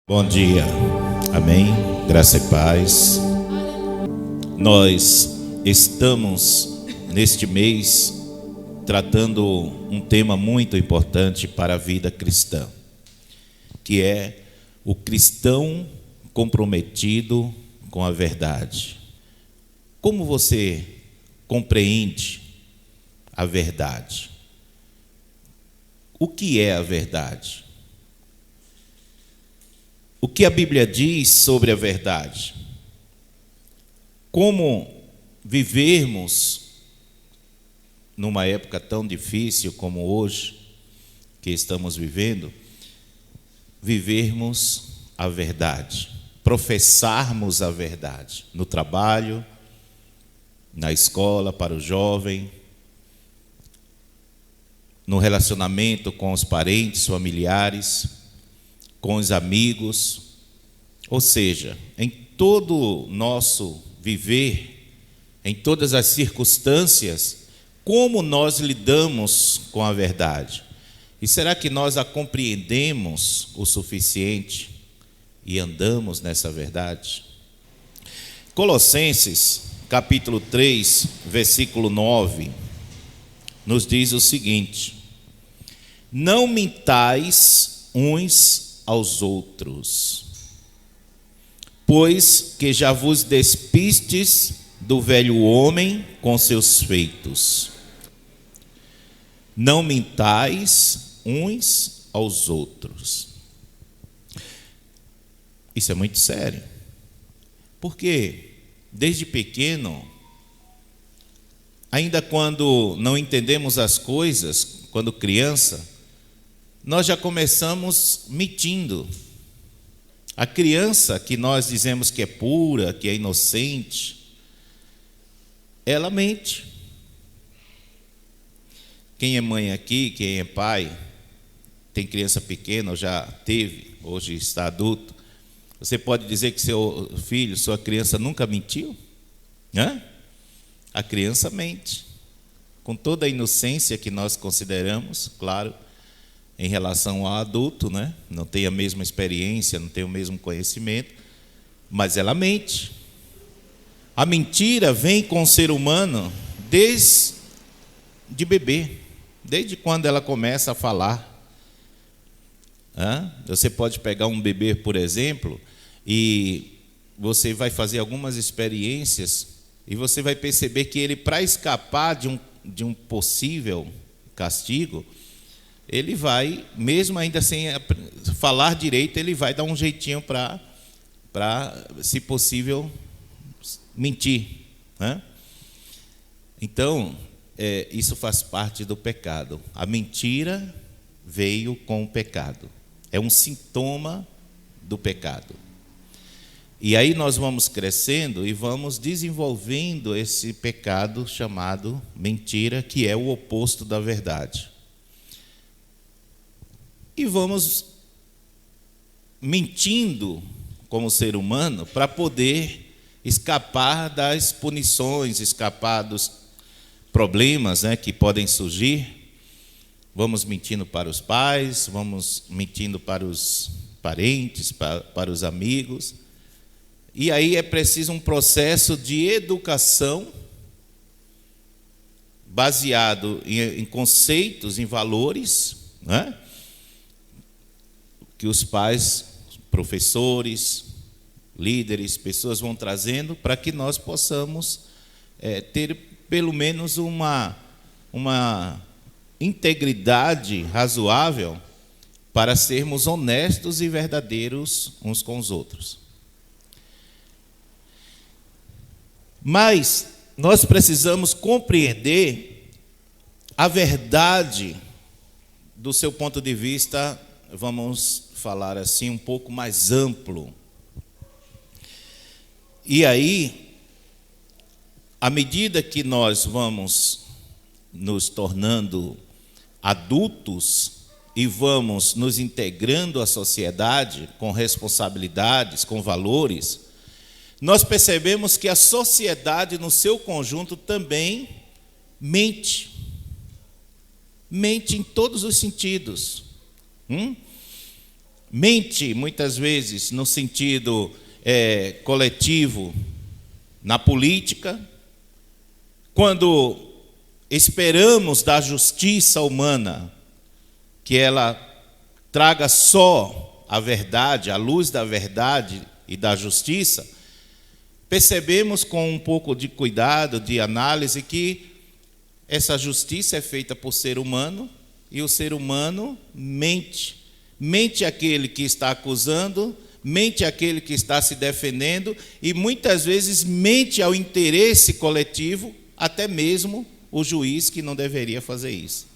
Bom dia, amém, graça e paz. Nós estamos neste mês tratando um tema muito importante para a vida cristã, que é o cristão comprometido com a verdade. Como você compreende a verdade? O que é a verdade? O que a Bíblia diz sobre a verdade? Como vivermos numa época tão difícil como hoje, que estamos vivendo, vivermos a verdade, professarmos a verdade no trabalho, na escola para o jovem, no relacionamento com os parentes, familiares, com os amigos, ou seja, em todo o nosso viver, em todas as circunstâncias, como nós lidamos com a verdade? E será que nós a compreendemos o suficiente e andamos nessa verdade? Colossenses, capítulo 3, versículo 9, nos diz o seguinte: não mintais uns aos outros, pois que já vos despistes do velho homem com seus feitos. Não mintais uns aos outros. Isso é muito sério, porque desde pequeno, ainda quando não entendemos as coisas, quando criança, nós já começamos mentindo. A criança que nós dizemos que é pura, que é inocente, ela mente. Quem é mãe aqui, quem é pai, tem criança pequena, ou já teve, hoje está adulto, você pode dizer que seu filho, sua criança nunca mentiu? Hã? A criança mente, com toda a inocência que nós consideramos, claro, em relação ao adulto, né? Não tem a mesma experiência, não tem o mesmo conhecimento, mas ela mente. A mentira vem com o ser humano desde bebê, desde quando ela começa a falar. Você pode pegar um bebê, por exemplo, e você vai fazer algumas experiências e você vai perceber que ele, para escapar de um possível castigo, ele vai, mesmo ainda sem falar direito, ele vai dar um jeitinho para, se possível, mentir, né? Então, isso faz parte do pecado. A mentira veio com o pecado. É um sintoma do pecado. E aí nós vamos crescendo e vamos desenvolvendo esse pecado chamado mentira, que é o oposto da verdade. E vamos mentindo como ser humano para poder escapar das punições, escapar dos problemas, né, que podem surgir. Vamos mentindo para os pais, vamos mentindo para os parentes, para os amigos. E aí é preciso um processo de educação baseado em conceitos, em valores, né? Que os pais, professores, líderes, pessoas vão trazendo para que nós possamos ter pelo menos uma integridade razoável para sermos honestos e verdadeiros uns com os outros. Mas nós precisamos compreender a verdade do seu ponto de vista, vamos falar assim, um pouco mais amplo. E aí, à medida que nós vamos nos tornando adultos e vamos nos integrando à sociedade com responsabilidades, com valores, nós percebemos que a sociedade no seu conjunto também mente. Mente em todos os sentidos. mente muitas vezes no sentido coletivo, na política, quando esperamos da justiça humana que ela traga só a verdade, a luz da verdade e da justiça, percebemos com um pouco de cuidado, de análise, que essa justiça é feita por ser humano e o ser humano mente. Mente aquele que está acusando, mente aquele que está se defendendo e muitas vezes mente ao interesse coletivo, até mesmo o juiz que não deveria fazer isso.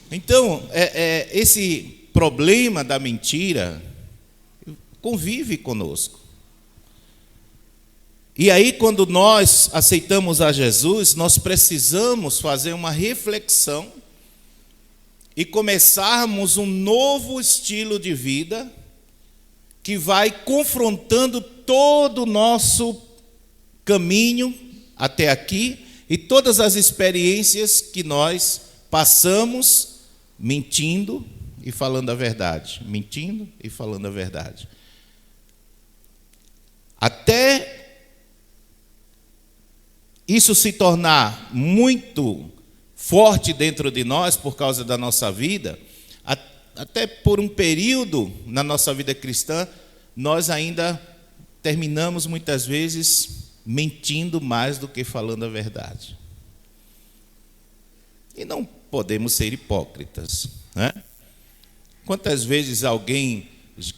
Então, esse problema da mentira convive conosco. E aí, quando nós aceitamos a Jesus, nós precisamos fazer uma reflexão e começarmos um novo estilo de vida que vai confrontando todo o nosso caminho até aqui e todas as experiências que nós passamos mentindo e falando a verdade. Mentindo e falando a verdade. Até isso se tornar muito forte dentro de nós por causa da nossa vida, até por um período na nossa vida cristã, nós ainda terminamos muitas vezes mentindo mais do que falando a verdade. E não podemos ser hipócritas, né? Quantas vezes alguém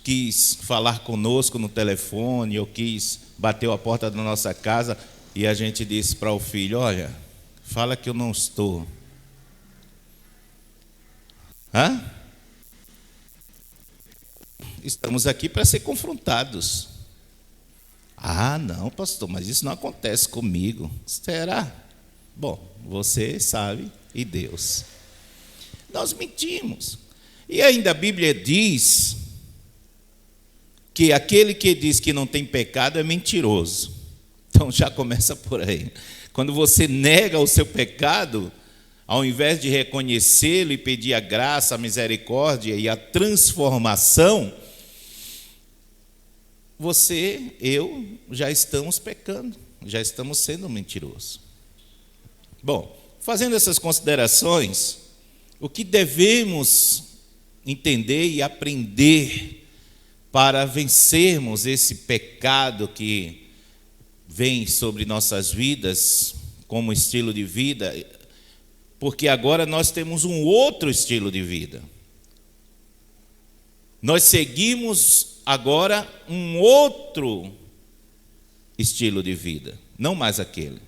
quis falar conosco no telefone, ou bateu a porta da nossa casa e a gente disse para o filho: olha, fala que eu não estou. Hã? Estamos aqui para ser confrontados. Ah, não, pastor, mas isso não acontece comigo. Será? Bom, você sabe e Deus. Nós mentimos. E ainda a Bíblia diz que aquele que diz que não tem pecado é mentiroso. Então já começa por aí. Quando você nega o seu pecado, ao invés de reconhecê-lo e pedir a graça, a misericórdia e a transformação, você, eu, já estamos pecando, já estamos sendo mentirosos. Bom, fazendo essas considerações, o que devemos entender e aprender para vencermos esse pecado que vem sobre nossas vidas como estilo de vida, porque agora nós temos um outro estilo de vida. Nós seguimos agora um outro estilo de vida, não mais aquele,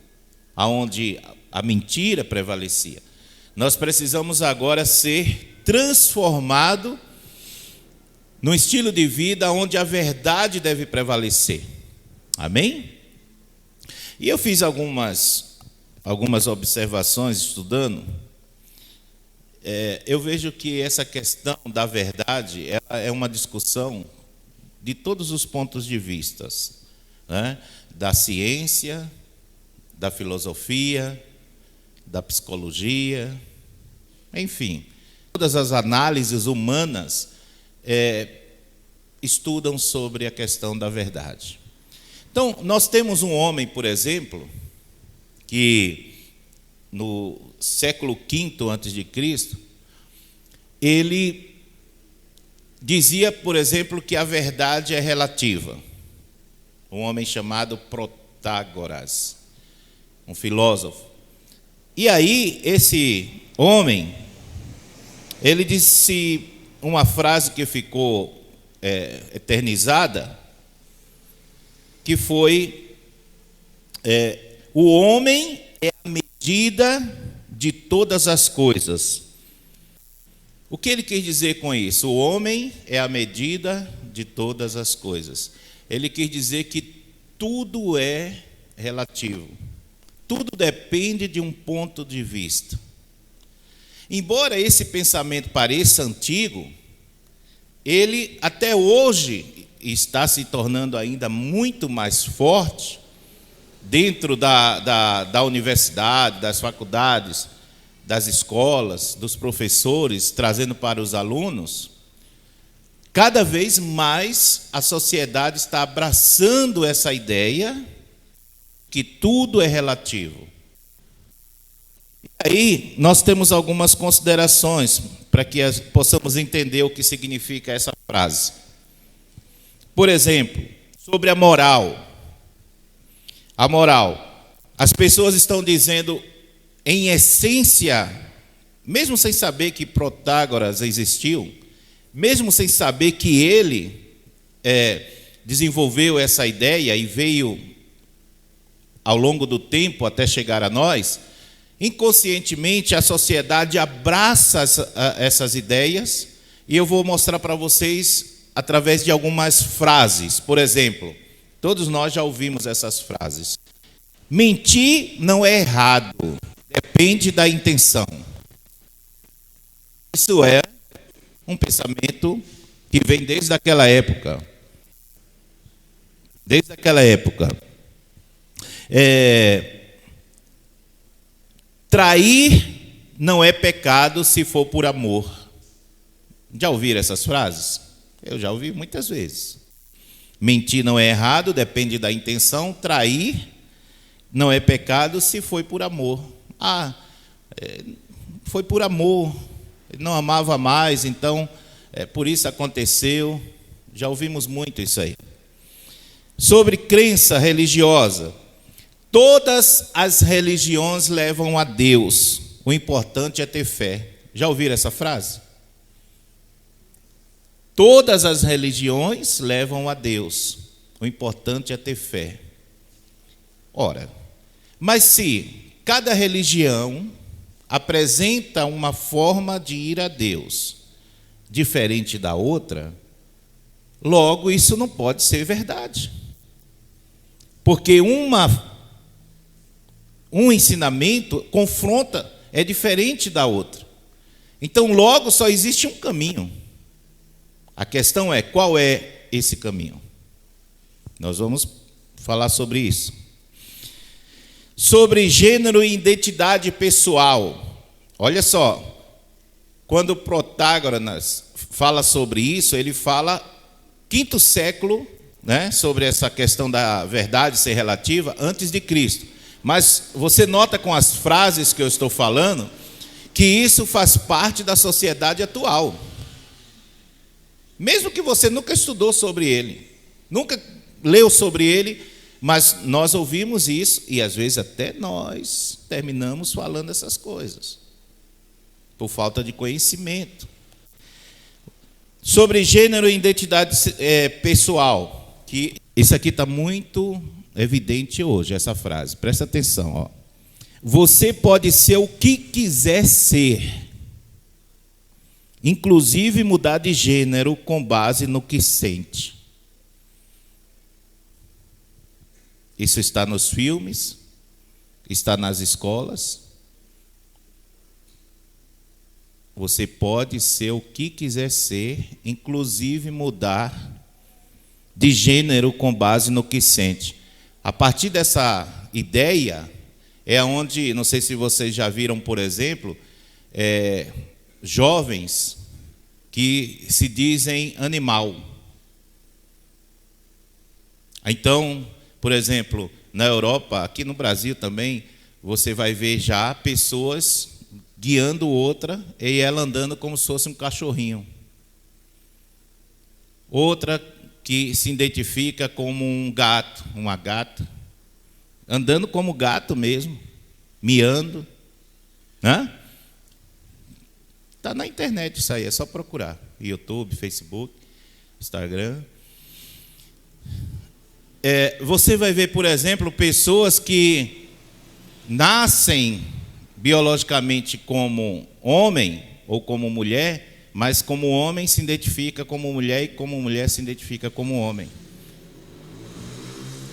aonde a mentira prevalecia. Nós precisamos agora ser transformado num estilo de vida onde a verdade deve prevalecer. Amém? E eu fiz algumas observações estudando. Eu vejo que essa questão da verdade é uma discussão de todos os pontos de vista, né? Da ciência, da filosofia, da psicologia, enfim, todas as análises humanas estudam sobre a questão da verdade. Então, nós temos um homem, por exemplo, que no século V a.C., ele dizia, por exemplo, que a verdade é relativa. Um homem chamado Protágoras, um filósofo. E aí, esse homem, ele disse uma frase que ficou eternizada, que foi: o homem é a medida de todas as coisas. O que ele quis dizer com isso? O homem é a medida de todas as coisas. Ele quis dizer que tudo é relativo. Tudo depende de um ponto de vista. Embora esse pensamento pareça antigo, ele até hoje está se tornando ainda muito mais forte dentro da universidade, das faculdades, das escolas, dos professores, trazendo para os alunos, Cada vez mais a sociedade está abraçando essa ideia que tudo é relativo. E aí nós temos algumas considerações para que possamos entender o que significa essa frase. Por exemplo, sobre a moral. A moral. As pessoas estão dizendo, em essência, mesmo sem saber que Protágoras existiu, mesmo sem saber que ele desenvolveu essa ideia e veio ao longo do tempo até chegar a nós, inconscientemente a sociedade abraça essas ideias, e eu vou mostrar para vocês através de algumas frases. Por exemplo, todos nós já ouvimos essas frases. Mentir não é errado, depende da intenção. Isso é um pensamento que vem desde aquela época. Desde aquela época. Trair não é pecado se for por amor. Já ouviram essas frases? Eu já ouvi muitas vezes. Mentir não é errado, depende da intenção. Trair não é pecado se foi por amor. Foi por amor. Ele não amava mais, então por isso aconteceu. Já ouvimos muito isso aí. Sobre crença religiosa. Todas as religiões levam a Deus. O importante é ter fé. Já ouviram essa frase? Todas as religiões levam a Deus. O importante é ter fé. Ora, mas se cada religião apresenta uma forma de ir a Deus diferente da outra, logo isso não pode ser verdade. Porque um ensinamento confronta, é diferente da outra. Então, logo só existe um caminho. A questão é, qual é esse caminho? Nós vamos falar sobre isso. Sobre gênero e identidade pessoal. Olha só, quando Protágoras fala sobre isso, ele fala 5º século, né, sobre essa questão da verdade ser relativa, antes de Cristo. Mas você nota com as frases que eu estou falando, que isso faz parte da sociedade atual. Mesmo que você nunca estudou sobre ele, nunca leu sobre ele, mas nós ouvimos isso e às vezes até nós terminamos falando essas coisas, por falta de conhecimento. Sobre gênero e identidade pessoal, que isso aqui está muito evidente hoje, essa frase, presta atenção. Ó. Você pode ser o que quiser ser, inclusive mudar de gênero com base no que sente. Isso está nos filmes, está nas escolas. Você pode ser o que quiser ser, inclusive mudar de gênero com base no que sente. A partir dessa ideia, é onde, não sei se vocês já viram, por exemplo, jovens que se dizem animal. Então, por exemplo, na Europa, aqui no Brasil também, você vai ver já pessoas guiando outra e ela andando como se fosse um cachorrinho. Outra que se identifica como um gato, uma gata, andando como gato mesmo, miando, né? Está na internet isso aí, é só procurar. YouTube, Facebook, Instagram. Você vai ver, por exemplo, pessoas que nascem biologicamente como homem ou como mulher, mas como homem se identifica como mulher e como mulher se identifica como homem.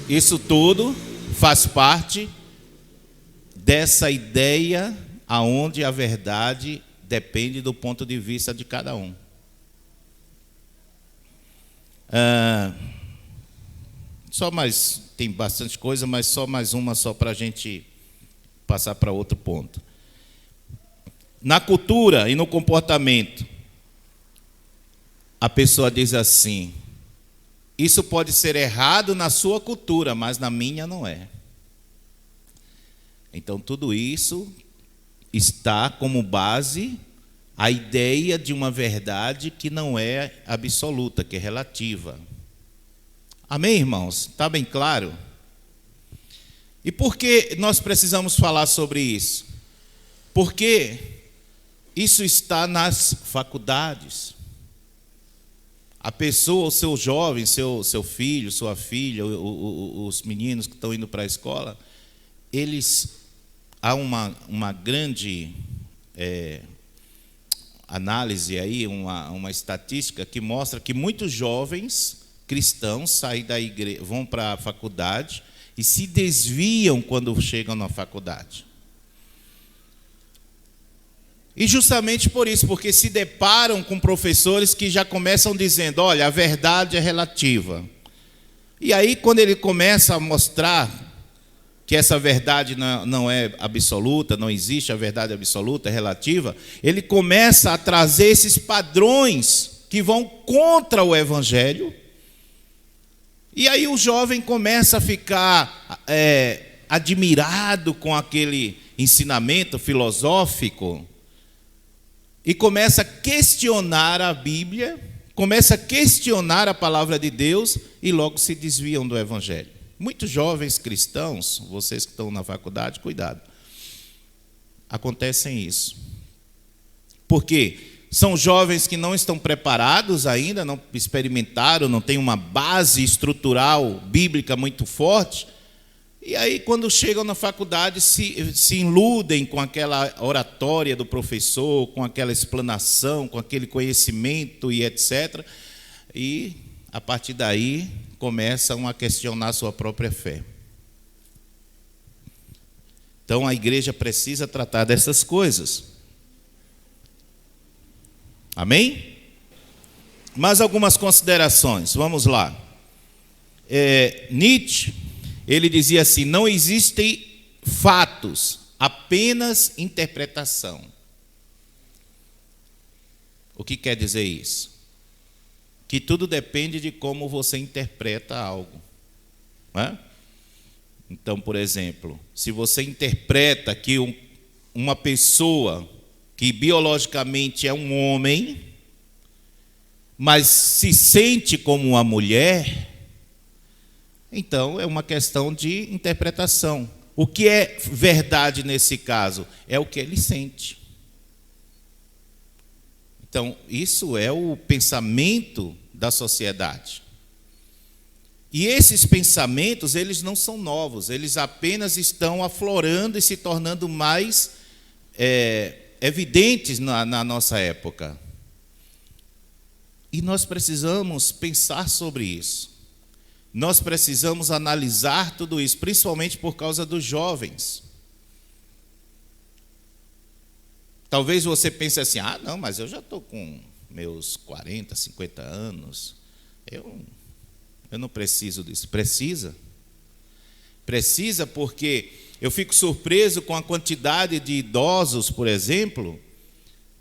Isso tudo faz parte dessa ideia aonde a verdade depende do ponto de vista de cada um. Tem bastante coisa, mas só mais uma, só para a gente passar para outro ponto. Na cultura e no comportamento, a pessoa diz assim: isso pode ser errado na sua cultura, mas na minha não é. Então tudo isso está como base a ideia de uma verdade que não é absoluta, que é relativa. Amém, irmãos? Está bem claro? E por que nós precisamos falar sobre isso? Porque isso está nas faculdades. A pessoa, o seu jovem, seu filho, sua filha, os meninos que estão indo para a escola, há uma grande análise aí, uma estatística que mostra que muitos jovens cristãos saem da igreja, vão para a faculdade e se desviam quando chegam na faculdade. E justamente por isso, porque se deparam com professores que já começam dizendo: olha, a verdade é relativa. E aí, quando ele começa a mostrar que essa verdade não é absoluta, não existe a verdade absoluta, é relativa, ele começa a trazer esses padrões que vão contra o Evangelho. E aí o jovem começa a ficar admirado com aquele ensinamento filosófico e começa a questionar a Bíblia, começa a questionar a palavra de Deus e logo se desviam do Evangelho. Muitos jovens cristãos, vocês que estão na faculdade, cuidado, acontecem isso. Por quê? São jovens que não estão preparados ainda, não experimentaram, não têm uma base estrutural bíblica muito forte. E aí, quando chegam na faculdade, se iludem com aquela oratória do professor, com aquela explanação, com aquele conhecimento e etc. E, a partir daí, começam a questionar sua própria fé. Então, a igreja precisa tratar dessas coisas. Amém? Mais algumas considerações, vamos lá. Nietzsche, ele dizia assim: não existem fatos, apenas interpretação. O que quer dizer isso? Que tudo depende de como você interpreta algo. Não é? Então, por exemplo, se você interpreta que uma pessoa que biologicamente é um homem, mas se sente como uma mulher, então é uma questão de interpretação. O que é verdade nesse caso? É o que ele sente. Então, isso é o pensamento da sociedade. E esses pensamentos, eles não são novos, eles apenas estão aflorando e se tornando mais evidentes na nossa época. E nós precisamos pensar sobre isso. Nós precisamos analisar tudo isso, principalmente por causa dos jovens. Talvez você pense assim: ah, não, mas eu já estou com meus 40, 50 anos, eu não preciso disso. Precisa. Precisa, porque eu fico surpreso com a quantidade de idosos, por exemplo,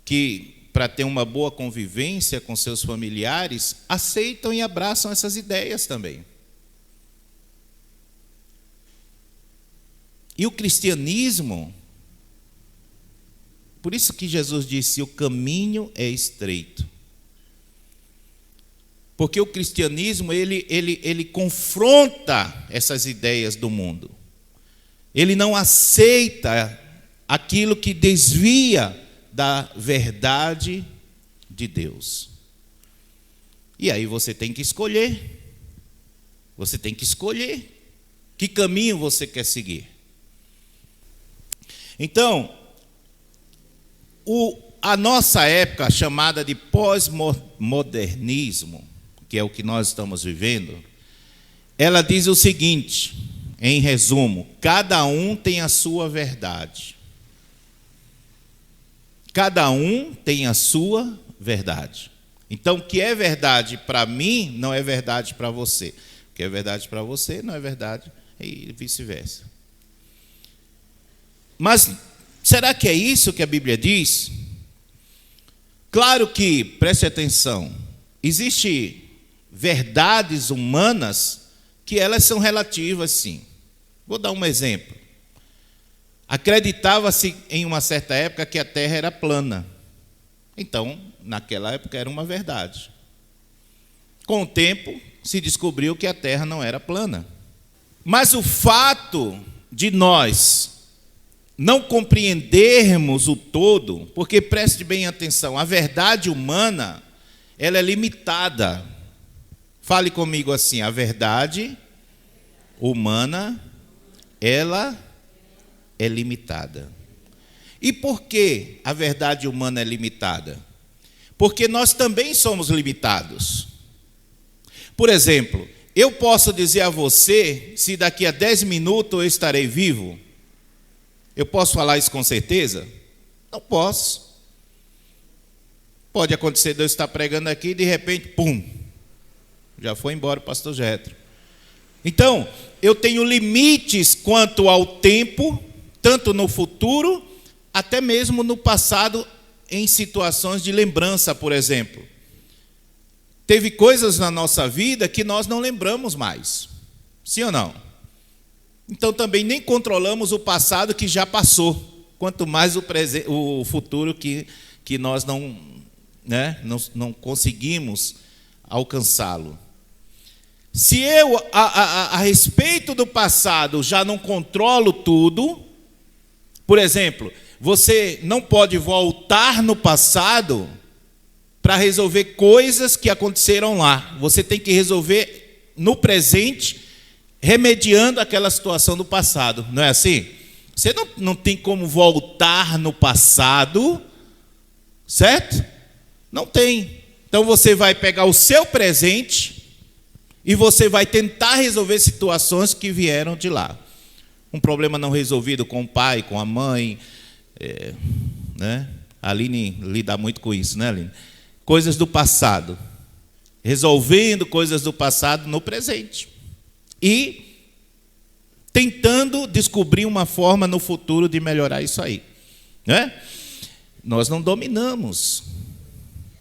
que, para ter uma boa convivência com seus familiares, aceitam e abraçam essas ideias também. E o cristianismo, por isso que Jesus disse: o caminho é estreito. Porque o cristianismo, ele confronta essas ideias do mundo. Ele não aceita aquilo que desvia da verdade de Deus. E aí você tem que escolher. Você tem que escolher que caminho você quer seguir. Então, a nossa época chamada de pós-modernismo, que é o que nós estamos vivendo, ela diz o seguinte, em resumo: cada um tem a sua verdade. Cada um tem a sua verdade. Então, o que é verdade para mim não é verdade para você. O que é verdade para você não é verdade, e vice-versa. Mas será que é isso que a Bíblia diz? Claro que, preste atenção, existem verdades humanas que elas são relativas, sim. Vou dar um exemplo. Acreditava-se em uma certa época que a Terra era plana. Então, naquela época era uma verdade. Com o tempo, se descobriu que a Terra não era plana. Mas o fato de nós não compreendermos o todo, porque preste bem atenção, a verdade humana, ela é limitada. Fale comigo assim, a verdade humana, ela é limitada. E por que a verdade humana é limitada? Porque nós também somos limitados. Por exemplo, eu posso dizer a você se daqui a 10 minutos eu estarei vivo? Eu posso falar isso com certeza? Não posso. Pode acontecer de eu estar pregando aqui e de repente, pum, já foi embora o pastor Jetro. Então, eu tenho limites quanto ao tempo, tanto no futuro, até mesmo no passado, em situações de lembrança, por exemplo. Teve coisas na nossa vida que nós não lembramos mais. Sim ou não? Então também nem controlamos o passado que já passou, quanto mais o futuro que nós não conseguimos alcançá-lo. Se eu, a respeito do passado, já não controlo tudo, por exemplo, você não pode voltar no passado para resolver coisas que aconteceram lá. Você tem que resolver no presente, remediando aquela situação do passado. Não é assim? Você não tem como voltar no passado, certo? Não tem. Então você vai pegar o seu presente e você vai tentar resolver situações que vieram de lá. Um problema não resolvido com o pai, com a mãe, né? A Aline lida muito com isso, né, Aline? Coisas do passado. Resolvendo coisas do passado no presente. E tentando descobrir uma forma no futuro de melhorar isso aí, né? Nós não dominamos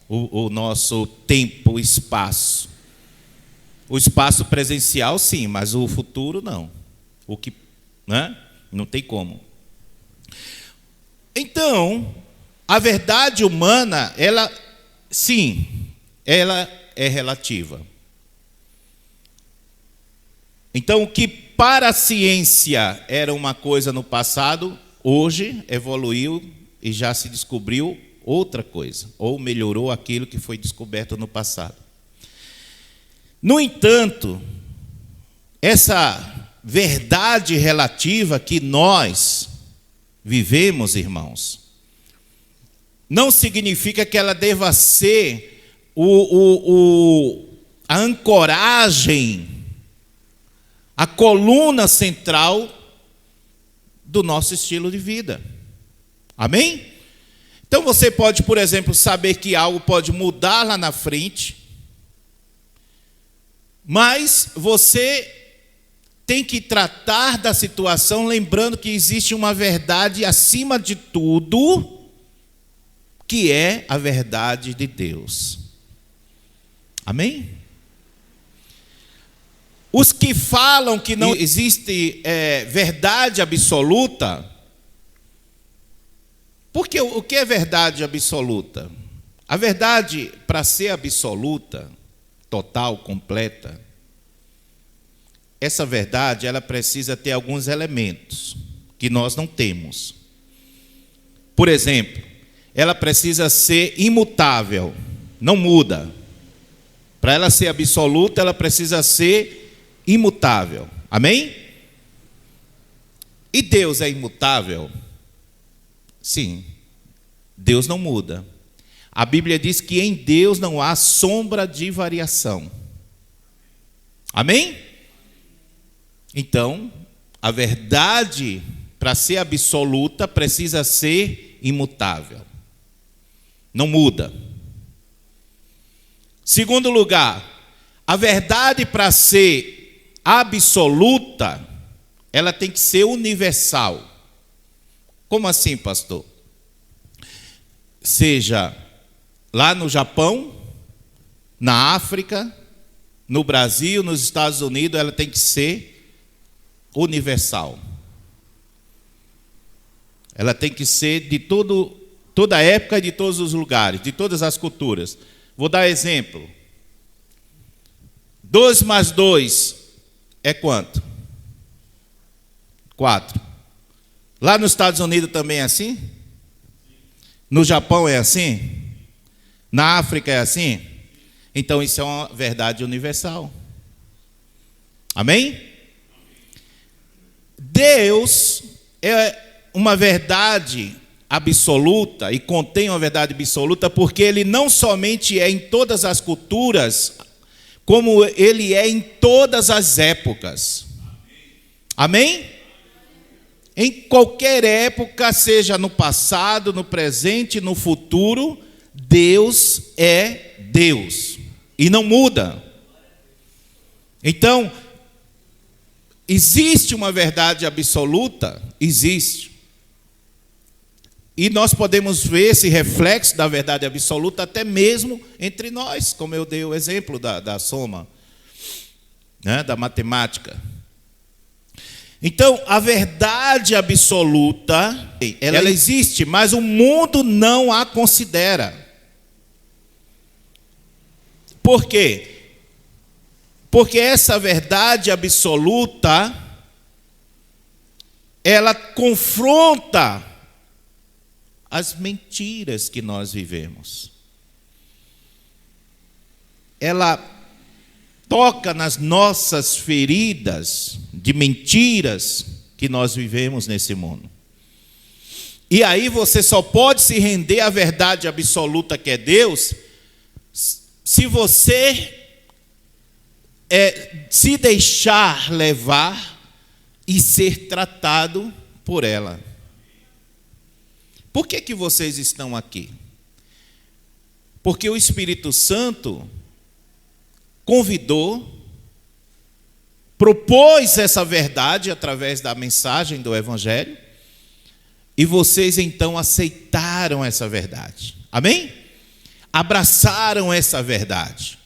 o nosso tempo, o espaço. O espaço presencial, sim, mas o futuro, não. O que, né? Não tem como. Então, a verdade humana, ela, sim, ela é relativa. Então, o que para a ciência era uma coisa no passado, hoje evoluiu e já se descobriu outra coisa, ou melhorou aquilo que foi descoberto no passado. No entanto, essa verdade relativa que nós vivemos, irmãos, não significa que ela deva ser a ancoragem, a coluna central do nosso estilo de vida. Amém? Então você pode, por exemplo, saber que algo pode mudar lá na frente, mas você tem que tratar da situação lembrando que existe uma verdade acima de tudo, que é a verdade de Deus. Amém? Os que falam que não existe verdade absoluta, porque o que é verdade absoluta? A verdade, para ser absoluta, total, completa, essa verdade, ela precisa ter alguns elementos que nós não temos. Por exemplo, ela precisa ser imutável, não muda. Para ela ser absoluta, ela precisa ser imutável. Amém? E Deus é imutável? Sim. Deus não muda. A Bíblia diz que em Deus não há sombra de variação. Amém? Então, a verdade, para ser absoluta, precisa ser imutável. Não muda. Segundo lugar, a verdade, para ser absoluta, ela tem que ser universal. Como assim, pastor? Seja lá no Japão, na África, no Brasil, nos Estados Unidos, ela tem que ser universal. Ela tem que ser de toda a época e de todos os lugares, de todas as culturas. Vou dar exemplo. 2 mais 2 é quanto? 4. Lá nos Estados Unidos também é assim? No Japão é assim? Na África é assim? Então isso é uma verdade universal. Amém? Deus é uma verdade absoluta e contém uma verdade absoluta porque Ele não somente é em todas as culturas, como Ele é em todas as épocas. Amém? Em qualquer época, seja no passado, no presente, no futuro, Deus é Deus e não muda. Então, existe uma verdade absoluta? Existe. E nós podemos ver esse reflexo da verdade absoluta até mesmo entre nós, como eu dei o exemplo da soma, né, da matemática. Então, a verdade absoluta, ela existe, mas o mundo não a considera. Por quê? Porque essa verdade absoluta, ela confronta as mentiras que nós vivemos. Ela toca nas nossas feridas de mentiras que nós vivemos nesse mundo. E aí você só pode se render à verdade absoluta que é Deus, se você se deixar levar e ser tratado por ela. Por que vocês estão aqui? Porque o Espírito Santo convidou, propôs essa verdade através da mensagem do Evangelho, e vocês então aceitaram essa verdade. Amém? Abraçaram essa verdade.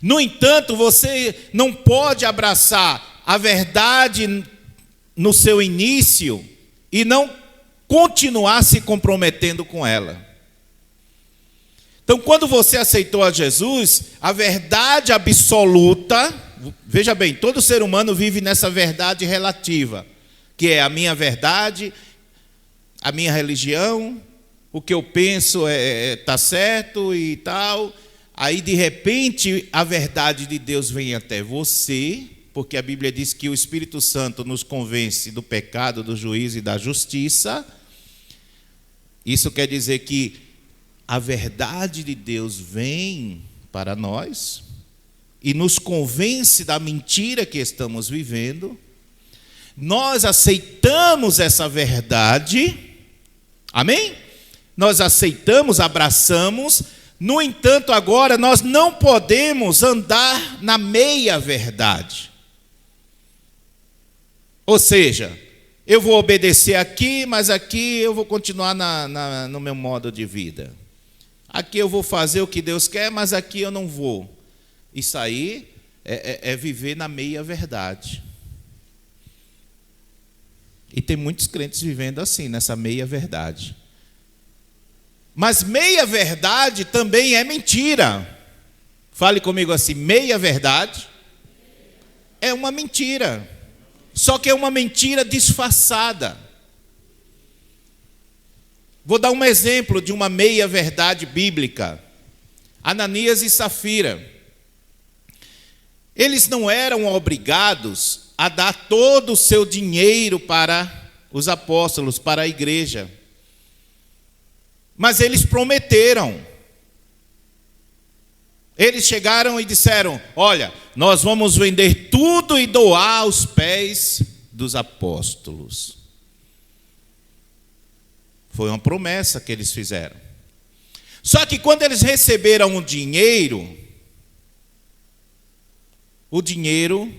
No entanto, você não pode abraçar a verdade no seu início e não continuar se comprometendo com ela. Então, quando você aceitou a Jesus, a verdade absoluta, veja bem, todo ser humano vive nessa verdade relativa, que é a minha verdade, a minha religião, o que eu penso está certo e tal. Aí, de repente, a verdade de Deus vem até você, porque a Bíblia diz que o Espírito Santo nos convence do pecado, do juízo e da justiça. Isso quer dizer que a verdade de Deus vem para nós e nos convence da mentira que estamos vivendo. Nós aceitamos essa verdade, amém? Nós aceitamos, abraçamos. No entanto, agora nós não podemos andar na meia verdade. Ou seja, eu vou obedecer aqui, mas aqui eu vou continuar no meu modo de vida. Aqui eu vou fazer o que Deus quer, mas aqui eu não vou. Isso aí é viver na meia verdade. E tem muitos crentes vivendo assim, nessa meia verdade. Mas meia verdade também é mentira. Fale comigo assim, meia verdade é uma mentira. Só que é uma mentira disfarçada. Vou dar um exemplo de uma meia-verdade bíblica. Ananias e Safira. Eles não eram obrigados a dar todo o seu dinheiro para os apóstolos, para a igreja. Mas eles prometeram. Eles chegaram e disseram: olha, nós vamos vender tudo e doar aos pés dos apóstolos. Foi uma promessa que eles fizeram. Só que quando eles receberam o dinheiro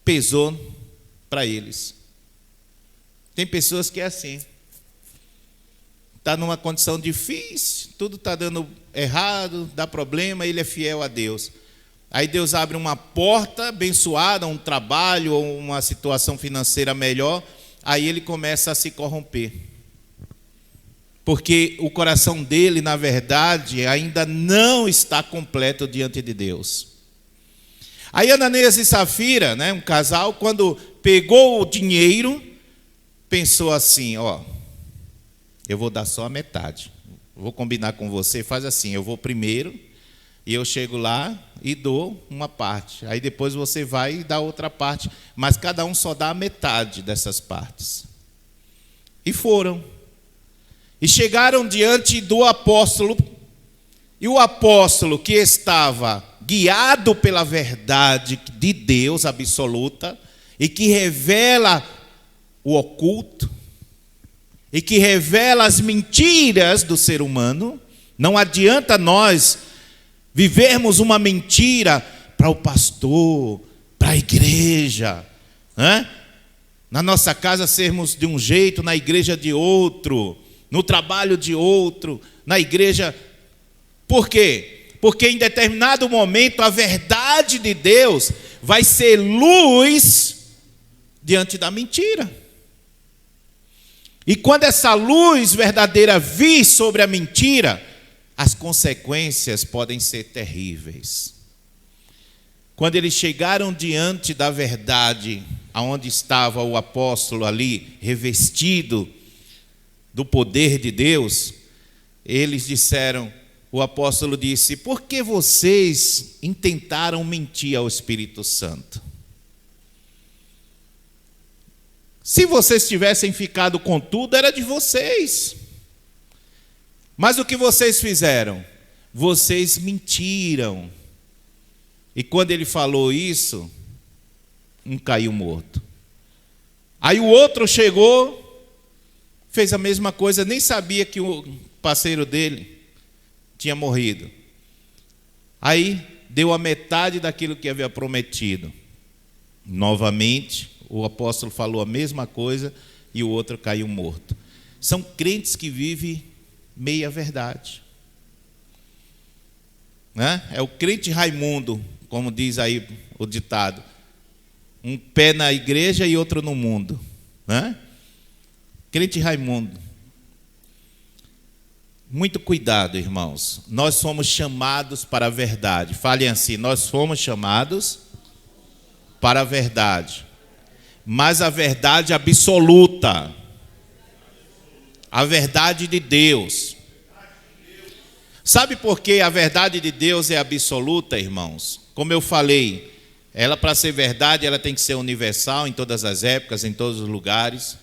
pesou para eles. Tem pessoas que é assim. está numa condição difícil, tudo está dando errado, dá problema, ele é fiel a Deus. Aí Deus abre uma porta abençoada, um trabalho ou uma situação financeira melhor, aí ele começa a se corromper. Porque o coração dele, na verdade, ainda não está completo diante de Deus. Aí Ananias e Safira, né, um casal, quando pegou o dinheiro, pensou assim, eu vou dar só a metade. Vou combinar com você, faz assim, eu vou primeiro, e eu chego lá e dou uma parte. Aí depois você vai e dá outra parte, mas cada um só dá a metade dessas partes. E foram. E chegaram diante do apóstolo, e o apóstolo, que estava guiado pela verdade de Deus absoluta, e que revela o oculto, e que revela as mentiras do ser humano. Não adianta nós vivermos uma mentira para o pastor, para a igreja, né? Na nossa casa sermos de um jeito, na igreja de outro, no trabalho de outro, na igreja. Por quê? Porque em determinado momento a verdade de Deus vai ser luz diante da mentira. E quando essa luz verdadeira vir sobre a mentira, as consequências podem ser terríveis. Quando eles chegaram diante da verdade, aonde estava o apóstolo ali, revestido do poder de Deus, eles disseram, o apóstolo disse, por que vocês intentaram mentir ao Espírito Santo? Se vocês tivessem ficado com tudo, era de vocês. Mas o que vocês fizeram? Vocês mentiram. E quando ele falou isso, um caiu morto. Aí o outro chegou, fez a mesma coisa, nem sabia que o parceiro dele tinha morrido. Aí deu a metade daquilo que havia prometido. Novamente, o apóstolo falou a mesma coisa e o outro caiu morto. São crentes que vivem meia verdade, né? É o crente Raimundo, como diz aí o ditado, um pé na igreja e outro no mundo, né? Crente Raimundo. Muito cuidado, irmãos. Nós somos chamados para a verdade. Falem assim, nós fomos chamados para a verdade, mas a verdade absoluta, a verdade de Deus. Sabe por que a verdade de Deus é absoluta, irmãos? Como eu falei, ela, para ser verdade, ela tem que ser universal em todas as épocas, em todos os lugares.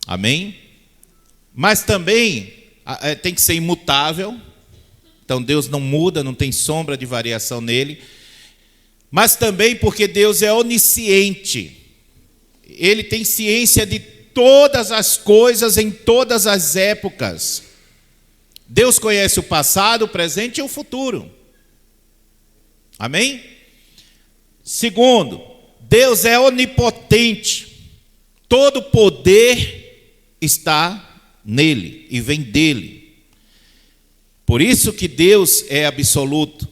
Amém? Mas também tem que ser imutável. Então Deus não muda, não tem sombra de variação nele. Mas também porque Deus é onisciente. Ele tem ciência de todas as coisas em todas as épocas. Deus conhece o passado, o presente e o futuro. Amém? Segundo, Deus é onipotente. Todo poder está nele e vem dele. Por isso que Deus é absoluto.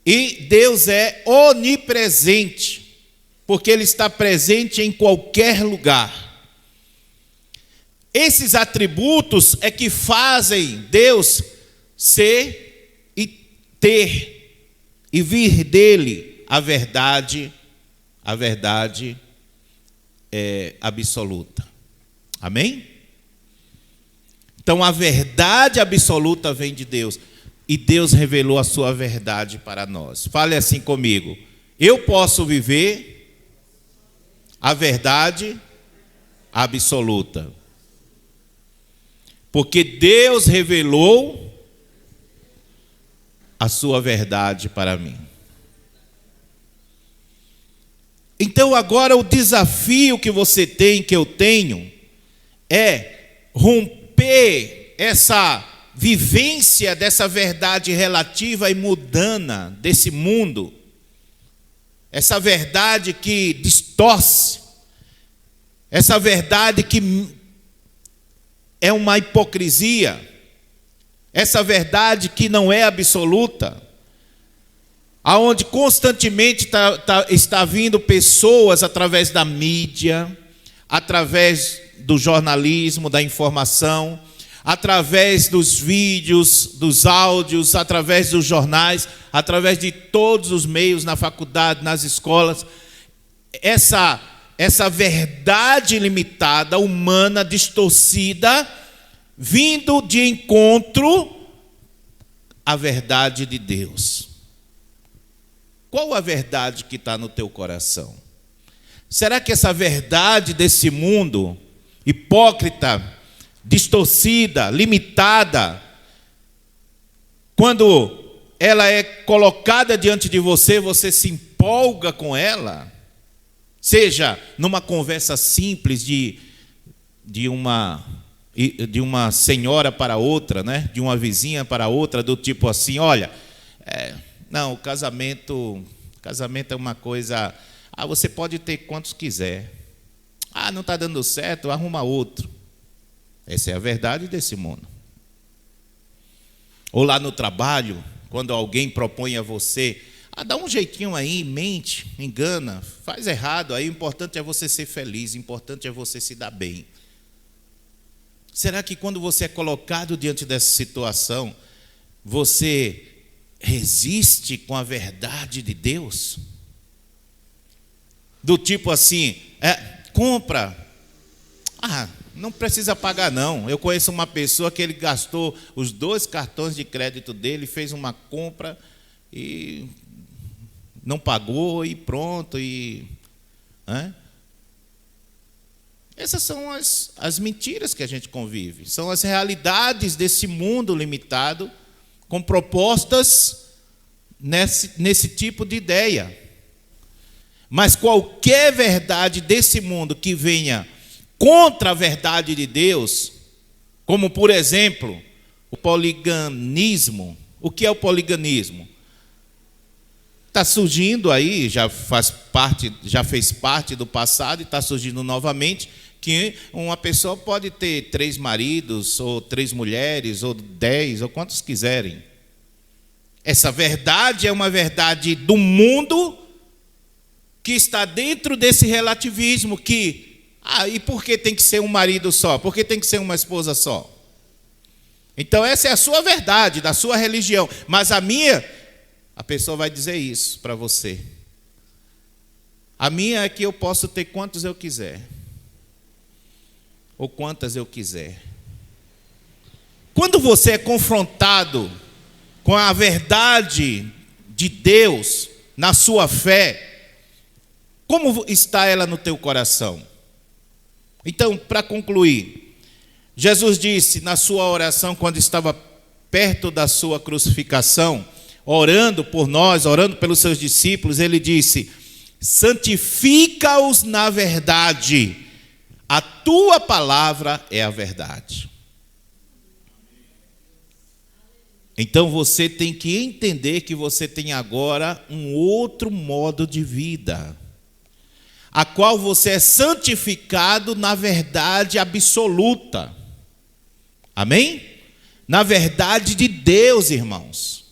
E Deus é onipresente, porque Ele está presente em qualquer lugar. Esses atributos é que fazem Deus ser e ter e vir dele a verdade absoluta. Amém? Então a verdade absoluta vem de Deus. E Deus revelou a sua verdade para nós. Fale assim comigo. Eu posso viver a verdade absoluta. Porque Deus revelou a sua verdade para mim. Então agora o desafio que você tem, que eu tenho, é romper essa vivência dessa verdade relativa e mundana desse mundo, essa verdade que distorce, essa verdade que é uma hipocrisia, essa verdade que não é absoluta, aonde constantemente está vindo pessoas através da mídia, através do jornalismo, da informação, através dos vídeos, dos áudios, através dos jornais, através de todos os meios na faculdade, nas escolas, essa verdade limitada, humana, distorcida, vindo de encontro à verdade de Deus. Qual a verdade que está no teu coração? Será que essa verdade desse mundo hipócrita, distorcida, limitada, quando ela é colocada diante de você, você se empolga com ela? Seja numa conversa simples de uma senhora para outra, né? De uma vizinha para outra, do tipo assim, olha, não, o casamento é uma coisa, você pode ter quantos quiser. Não está dando certo, arruma outro. Essa é a verdade desse mundo. Ou lá no trabalho, quando alguém propõe a você, dá um jeitinho aí, mente, engana, faz errado, aí o importante é você ser feliz, o importante é você se dar bem. Será que quando você é colocado diante dessa situação, você resiste com a verdade de Deus? Do tipo assim, compra, não precisa pagar não. Eu conheço uma pessoa que ele gastou os 2 cartões de crédito dele, fez uma compra e não pagou e pronto. Essas são as mentiras que a gente convive, são as realidades desse mundo limitado, com propostas nesse tipo de ideia. Mas qualquer verdade desse mundo que venha contra a verdade de Deus, como por exemplo, o poliganismo. O que é o poliganismo? Está surgindo aí, já fez parte do passado e está surgindo novamente, que uma pessoa pode ter 3 maridos, ou 3 mulheres, ou 10, ou quantos quiserem. Essa verdade é uma verdade do mundo que está dentro desse relativismo que, e por que tem que ser um marido só? Por que tem que ser uma esposa só? Então essa é a sua verdade, da sua religião. Mas a minha, a pessoa vai dizer isso para você. A minha é que eu posso ter quantos eu quiser. Ou quantas eu quiser. Quando você é confrontado com a verdade de Deus na sua fé, como está ela no teu coração? Então, para concluir, Jesus disse na sua oração, quando estava perto da sua crucificação, orando por nós, orando pelos seus discípulos, ele disse: santifica-os na verdade, a tua palavra é a verdade. Então você tem que entender que você tem agora um outro modo de vida, a qual você é santificado na verdade absoluta. Amém? Na verdade de Deus, irmãos.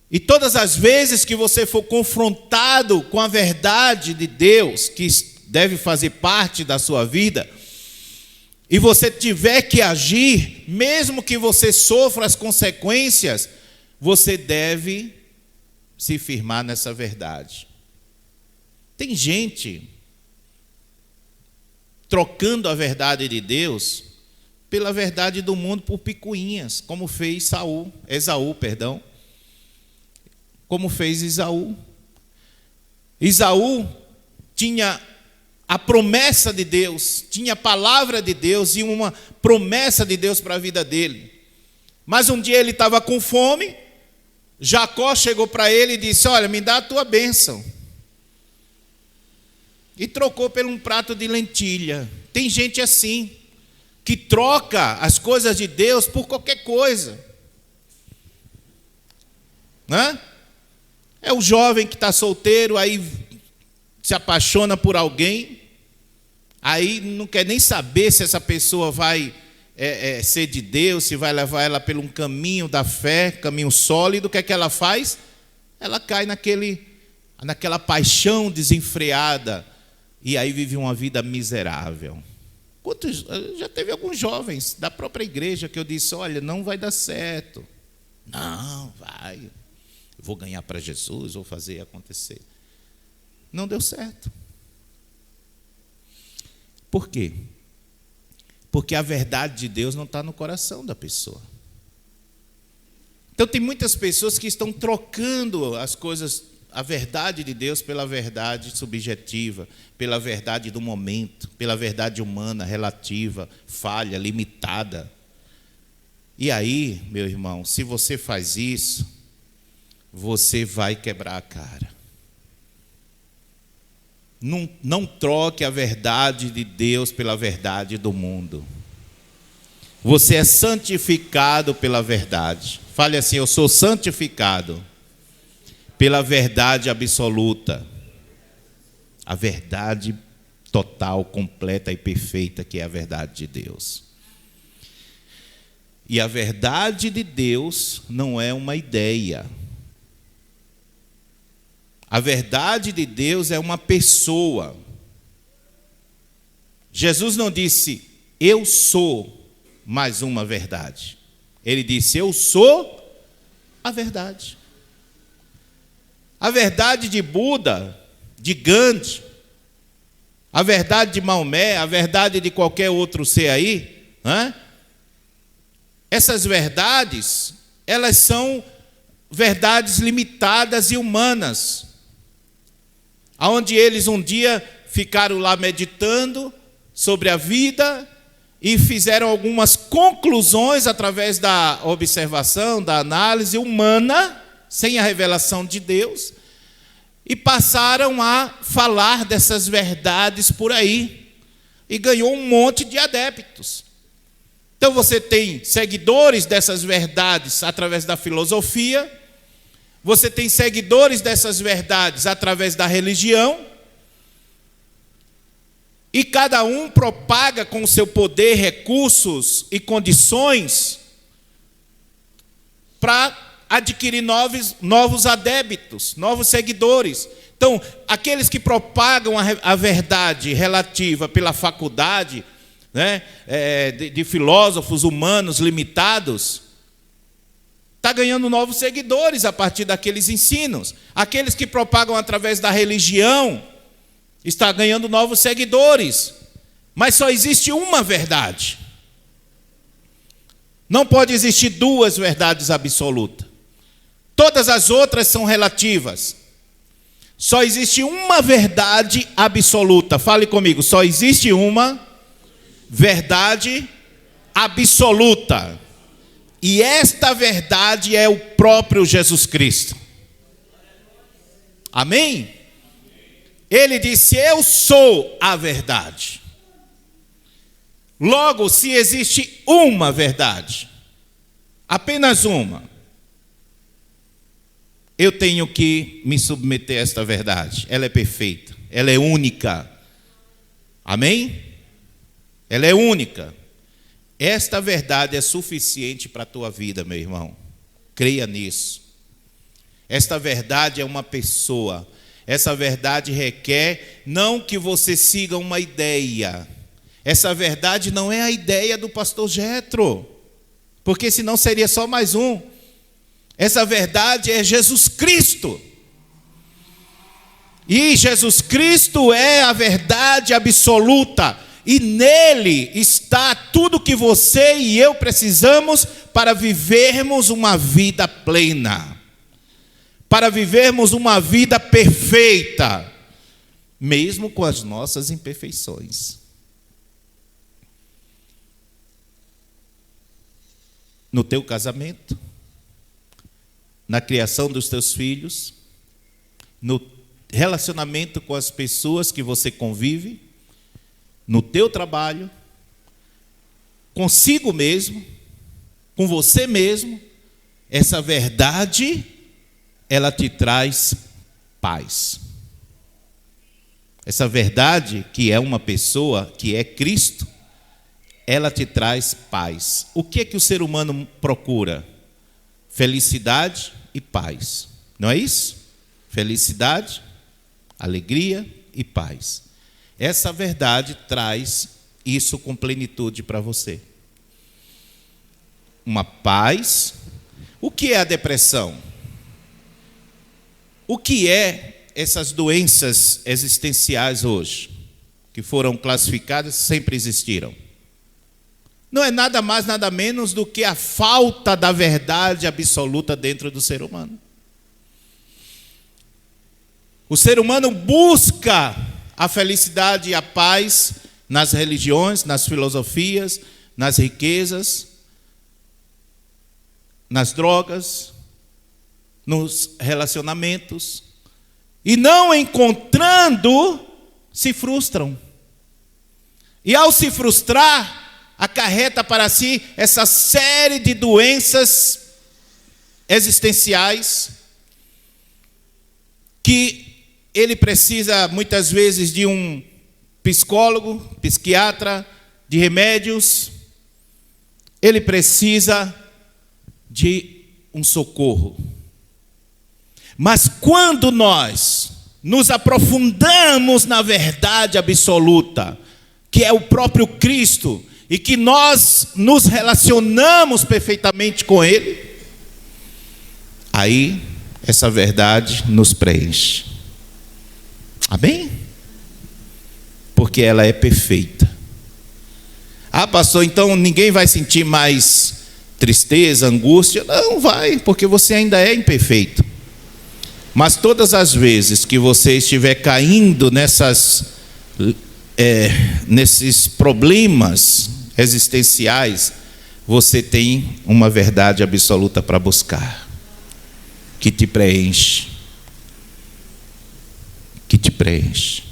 E todas as vezes que você for confrontado com a verdade de Deus, que deve fazer parte da sua vida, e você tiver que agir, mesmo que você sofra as consequências, você deve se firmar nessa verdade. Tem gente trocando a verdade de Deus pela verdade do mundo por picuinhas, como fez Esaú, como fez Esaú. Esaú tinha a promessa de Deus, tinha a palavra de Deus e uma promessa de Deus para a vida dele. Mas um dia ele estava com fome, Jacó chegou para ele e disse: olha, me dá a tua bênção. E trocou por um prato de lentilha. Tem gente assim, que troca as coisas de Deus por qualquer coisa. Né? É o jovem que está solteiro, aí se apaixona por alguém, Aí não quer nem saber se essa pessoa vai ser de Deus, se vai levar ela pelo um caminho da fé, caminho sólido. O que é que ela faz? Ela cai naquela paixão desenfreada e aí vive uma vida miserável. Já teve alguns jovens da própria igreja que eu disse: olha, não vai dar certo. Não, vai. Eu vou ganhar para Jesus, vou fazer acontecer. Não deu certo. Por quê? Porque a verdade de Deus não está no coração da pessoa. Então tem muitas pessoas que estão trocando as coisas, a verdade de Deus pela verdade subjetiva, pela verdade do momento, pela verdade humana, relativa, falha, limitada. E aí, meu irmão, se você faz isso, você vai quebrar a cara. Não troque a verdade de Deus pela verdade do mundo. Você é santificado pela verdade. Fale assim: eu sou santificado pela verdade absoluta. A verdade total, completa e perfeita, que é a verdade de Deus. E a verdade de Deus não é uma ideia. A verdade de Deus é uma pessoa. Jesus não disse: eu sou mais uma verdade. Ele disse: eu sou a verdade. A verdade de Buda, de Gandhi, a verdade de Maomé, a verdade de qualquer outro ser aí, essas verdades, elas são verdades limitadas e humanas, onde eles um dia ficaram lá meditando sobre a vida e fizeram algumas conclusões através da observação, da análise humana, sem a revelação de Deus, e passaram a falar dessas verdades por aí, e ganhou um monte de adeptos. Então você tem seguidores dessas verdades através da filosofia, você tem seguidores dessas verdades através da religião, e cada um propaga com o seu poder, recursos e condições para adquirir novos adeptos, novos seguidores. Então, aqueles que propagam a verdade relativa pela faculdade, de filósofos humanos limitados, está ganhando novos seguidores a partir daqueles ensinos. Aqueles que propagam através da religião está ganhando novos seguidores. Mas só existe uma verdade. Não pode existir duas verdades absolutas. Todas as outras são relativas. Só existe uma verdade absoluta. Fale comigo: só existe uma verdade absoluta. E esta verdade é o próprio Jesus Cristo. Amém? Ele disse: eu sou a verdade. Logo, se existe uma verdade, apenas uma, eu tenho que me submeter a esta verdade. Ela é perfeita, ela é única. Amém? Ela é única. Esta verdade é suficiente para a tua vida, meu irmão. Creia nisso. Esta verdade é uma pessoa. Essa verdade requer não que você siga uma ideia. Essa verdade não é a ideia do pastor Jetro, porque senão seria só mais um. Essa verdade é Jesus Cristo. E Jesus Cristo é a verdade absoluta. E nele está tudo que você e eu precisamos para vivermos uma vida plena, para vivermos uma vida perfeita, mesmo com as nossas imperfeições. No teu casamento, na criação dos teus filhos, no relacionamento com as pessoas que você convive, no teu trabalho, consigo mesmo, com você mesmo, essa verdade, ela te traz paz. essa verdade que é uma pessoa, que é Cristo, ela te traz paz. O que é que o ser humano procura? Felicidade e paz. Não é isso? Felicidade, alegria e paz. Essa verdade traz isso com plenitude para você. Uma paz. O que é a depressão? O que é essas doenças existenciais hoje, que foram classificadas, sempre existiram? Não é nada mais, nada menos do que a falta da verdade absoluta dentro do ser humano. O ser humano busca a felicidade e a paz nas religiões, nas filosofias, nas riquezas, nas drogas, nos relacionamentos, e não encontrando, se frustram. E ao se frustrar, acarreta para si essa série de doenças existenciais que ele precisa muitas vezes de um psicólogo, psiquiatra, de remédios. Ele precisa de um socorro. Mas quando nós nos aprofundamos na verdade absoluta, que é o próprio Cristo, e que nós nos relacionamos perfeitamente com Ele, aí essa verdade nos preenche. Amém? Porque ela é perfeita. Ah, pastor, então ninguém vai sentir mais tristeza, angústia? Não vai, porque você ainda é imperfeito. Mas todas as vezes que você estiver caindo nesses problemas existenciais, você tem uma verdade absoluta para buscar, que te preenche. Que te preenche.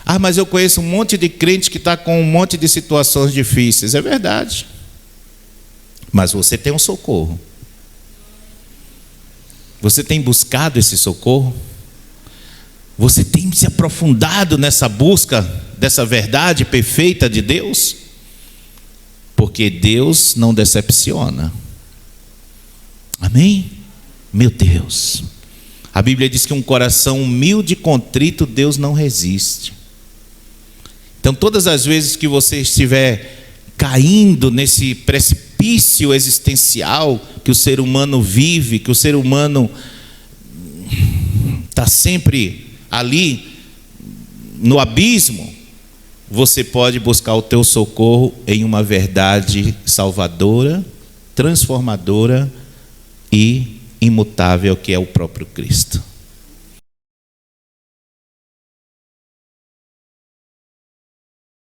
Ah, mas eu conheço um monte de crente que está com um monte de situações difíceis. É verdade. Mas você tem um socorro. Você tem buscado esse socorro? Você tem se aprofundado nessa busca dessa verdade perfeita de Deus? Porque Deus não decepciona. Amém? Meu Deus. A Bíblia diz que um coração humilde e contrito Deus não resiste. Então todas as vezes que você estiver caindo nesse precipício existencial que o ser humano vive, que o ser humano está sempre ali no abismo, você pode buscar o teu socorro em uma verdade salvadora, transformadora e imutável, que é o próprio Cristo.